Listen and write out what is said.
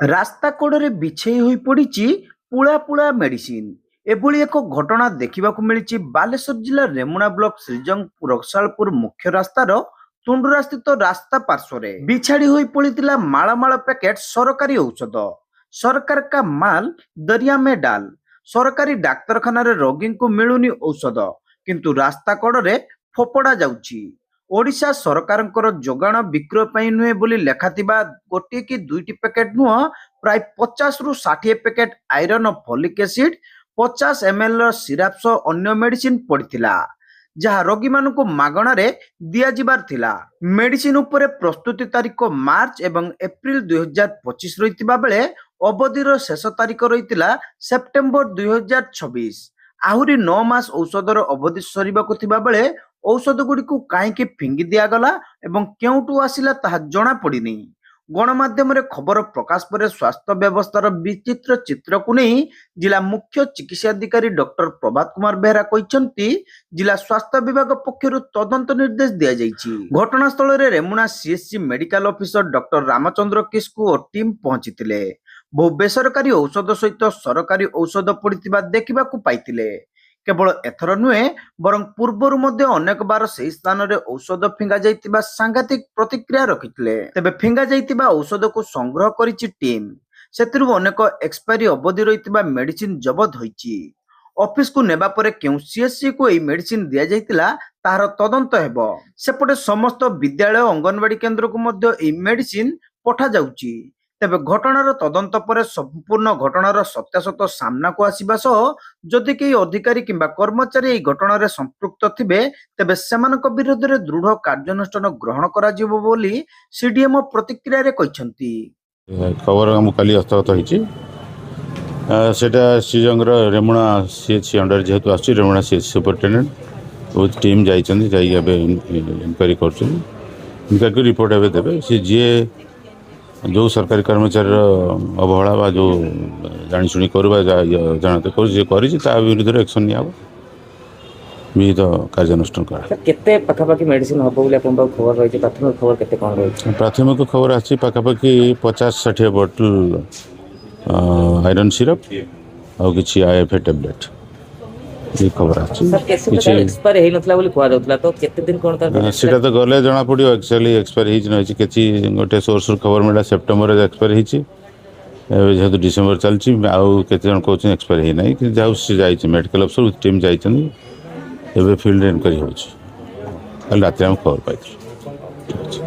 ରାସ୍ତା କଡ଼ରେ ବିଛେଇ ହୋଇ ପଡ଼ିଛି ପୁଳା ପୁଳା ମେଡିସିନ। ଏଭଳି ଏକ ଘଟଣା ଦେଖିବାକୁ ମିଳିଛି ବାଲେଶ୍ୱର ଜିଲ୍ଲା ରେମୁଣା ବ୍ଲକ ଶ୍ରୀଜଙ୍ଗ ରସାଳପୁର ମୁଖ୍ୟ ରାସ୍ତାର ତୁଣ୍ଡୁରା ସ୍ଥିତ ରାସ୍ତା ପାର୍ଶ୍ୱରେ ବିଛାଡ଼ି ହୋଇ ପଡ଼ିଥିଲା ମାଳ ମାଳ ପ୍ୟାକେଟ ସରକାରୀ ଔଷଧ। ସରକାର କା ମାଲ ଦରିଆ ମେ ଡାଲ। ସରକାରୀ ଡାକ୍ତରଖାନାରେ ରୋଗୀଙ୍କୁ ମିଳୁନି ଔଷଧ, କିନ୍ତୁ ରାସ୍ତା କଡ଼ରେ ଫୋପଡ଼ା ଯାଉଛି। ଓଡ଼ିଶା ସରକାରଙ୍କର ଯୋଗାଣ ବିକ୍ରୟ ପାଇଁ ନୁହେଁ ବୋଲି ଲେଖାଥିବା ଗୋଟିଏ କି ଦୁଇଟି ପ୍ୟାକେଟ ନୁହଁ, ପ୍ରାୟ 50ରୁ 60 ପ୍ୟାକେଟ ଆଇରନ୍ ଓ ଫୋଲିକ୍ ଏସିଡ୍, 50 ml ସିରାପ ସହ ଅନ୍ୟ ମେଡିସିନ ପଡ଼ିଥିଲା, ଯାହା ରୋଗୀମାନଙ୍କୁ ମାଗଣାରେ ଦିଆଯିବାର ଥିଲା। ମେଡିସିନ ଉପରେ ପ୍ରସ୍ତୁତି ତାରିଖ ମାର୍ଚ୍ଚ ଏବଂ ଏପ୍ରିଲ 2025 ରହିଥିବା ବେଳେ ଅବଧିର ଶେଷ ତାରିଖ ରହିଥିଲା ସେପ୍ଟେମ୍ବର 2026। ଆହୁରି 9 ମାସ ଔଷଧର ଅବଧି ସରିବାକୁ ଥିବା ବେଳେ ଔଷଧଗୁଡ଼ିକୁ କାହିଁକି ଫିଙ୍ଗି ଦିଆଗଲା ଏବଂ କେଉଁଠୁ ଆସିଲା ତାହା ଜଣାପଡ଼ିନି। ଗଣମାଧ୍ୟମରେ ଖବର ପ୍ରକାଶ ପରେ ସ୍ୱାସ୍ଥ୍ୟ ବ୍ୟବସ୍ଥାର ବିଚିତ୍ର ଚିତ୍ରକୁ ନେଇ ଜିଲ୍ଲା ମୁଖ୍ୟ ଚିକିତ୍ସାଧିକାରୀ ଡକ୍ଟର ପ୍ରଭାତ କୁମାର ବେହେରା କହିଛନ୍ତି, ଜିଲ୍ଲା ସ୍ୱାସ୍ଥ୍ୟ ବିଭାଗ ପକ୍ଷରୁ ତଦନ୍ତ ନିର୍ଦ୍ଦେଶ ଦିଆଯାଇଛି। ଘଟଣାସ୍ଥଳରେ Remuna CHC medical officer doctor Ramchandra Kisku ଓ ଟିମ୍ ପହଞ୍ଚିଥିଲେ। ବହୁ ବେସରକାରୀ ଔଷଧ ସହିତ ସରକାରୀ ଔଷଧ ପଡ଼ିଥିବା ଦେଖିବାକୁ ପାଇଥିଲେ। କେବଳ ଏଥର ନୁହେଁ, ବରଂ ପୂର୍ବରୁ ମଧ୍ୟ ଅନେକ ବାର ସେହି ସ୍ଥାନରେ ଔଷଧ ଫିଙ୍ଗା ଯାଇଥିବା ସାଂଘାତିକ ପ୍ରତିକ୍ରିୟା ରଖିଥିଲେ। ତେବେ ଫିଙ୍ଗା ଯାଇଥିବା ଔଷଧକୁ ସଂଗ୍ରହ କରିଛି ଟିମ୍। ସେଥିରୁ ଅନେକ ଏକ୍ସପାୟରି ଅବଧି ରହିଥିବା ମେଡିସିନ ଜବତ ହୋଇଛି। ଅଫିସକୁ ନେବା ପରେ କେଉଁ ସିଏଚସିକୁ ଏହି ମେଡିସିନ ଦିଆଯାଇଥିଲା ତାହାର ତଦନ୍ତ ହେବ। ସେପଟେ ସମସ୍ତ ବିଦ୍ୟାଳୟ ଅଙ୍ଗନବାଡି କେନ୍ଦ୍ରକୁ ମଧ୍ୟ ଏହି ମେଡିସିନ ପଠାଯାଉଛି। ତେବେ ଘଟଣାର ତଦନ୍ତ ପରେ ସମ୍ପୂର୍ଣ୍ଣ ଘଟଣାର ସତ୍ୟାସତ୍ୟ ସାମ୍ନାକୁ ଆସିବା ସହ ଯଦି କେହି ଅଧିକାରୀ କିମ୍ବା କର୍ମଚାରୀ ଏହି ଘଟଣାରେ ସମ୍ପୃକ୍ତ ଥିବେ, ତେବେ ସେମାନଙ୍କ ବିରୋଧରେ ଦୃଢ କାର୍ଯ୍ୟାନୁଷ୍ଠାନ ଗ୍ରହଣ କରାଯିବ ବୋଲି ସିଡିଏମଓ ପ୍ରତିକ୍ରିୟାରେ କହିଛନ୍ତି। ଖବର ଆମକୁ କାଲି ହସ୍ତଗତ ହେଇଛି। ସେଟା ଶ୍ରୀଜଙ୍ଗର ରେମୁଣା ସିଏଚସି ଅଣ୍ଡର ଯେହେତୁ ଆସୁଛି, ରେମୁଣା ସିଏଚସି ସୁପରିଟେଣ୍ଡେଣ୍ଟ ବହୁତ ଟିମ୍ ଯାଇଛନ୍ତି, ଯାଇକି ଏବେ ଇନକ୍ୱାରି କରୁଛନ୍ତି। ଇନକ୍ୱାରି କରି ରିପୋର୍ଟ ଏବେ ଦେବେ। ସେ ଯିଏ ଯେଉଁ ସରକାରୀ କର୍ମଚାରୀର ଅବହେଳା ବା ଯେଉଁ ଜାଣିଶୁଣି କରୁ ବା ଜାଣତେ କରୁ ଯିଏ କରିଛି ତା ବିରୁଦ୍ଧରେ ଆକ୍ସନ୍ ନିଆହେବ, ବିହିତ କାର୍ଯ୍ୟାନୁଷ୍ଠାନ କରାଯିବ। କେତେ ପାଖାପାଖି ମେଡିସିନ ହବ ବୋଲି ଆପଣଙ୍କ ଖବର ରହିଛି? ପ୍ରାଥମିକ ଖବର କେତେ କ'ଣ ରହିଛି? ପ୍ରାଥମିକ ଖବର ଆସିଛି ପାଖାପାଖି 50-60 ବୋଟଲ ଆଇରନ୍ ସିରପ୍ ଆଉ କିଛି IFA ଟ୍ୟାବଲେଟ୍ ଖବର ଆସିଛି। କିଛି ଏକ୍ସପାୟାର ହେଇନଥିଲା ବୋଲି କୁହାଯାଉଥିଲା, ତ କେତେ ଦିନ କ'ଣ ସେଟା ତ ଗଲେ ଜଣାପଡ଼ିବ। ଆକ୍ଚୁଆଲି ଏକ୍ସପାୟାର ହେଇଛି ନ ହେଇଛି କିଛି ଗୋଟେ ସୋର୍ସରୁ ଖବର ମିଳିଲା ସେପ୍ଟେମ୍ବରରେ ଏକ୍ସପାୟାର ହେଇଛି। ଏବେ ଯେହେତୁ ଡିସେମ୍ବର ଚାଲିଛି, ଆଉ କେତେ ଜଣ କହୁଛନ୍ତି ଏକ୍ସପାୟାର ହେଇନାହିଁ, କିନ୍ତୁ ଯାହା ସେ ଯାଇଛି ମେଡ଼ିକାଲ ଅଫିସର ଟିମ୍ ଯାଇଛନ୍ତି। ଏବେ ଫିଲ୍ଡରେ ଇନକ୍ୱାରି ହେଉଛି। କାଲି ରାତିରେ ଆମେ ଖବର ପାଇଥିଲୁ। ଠିକ୍ ଅଛି।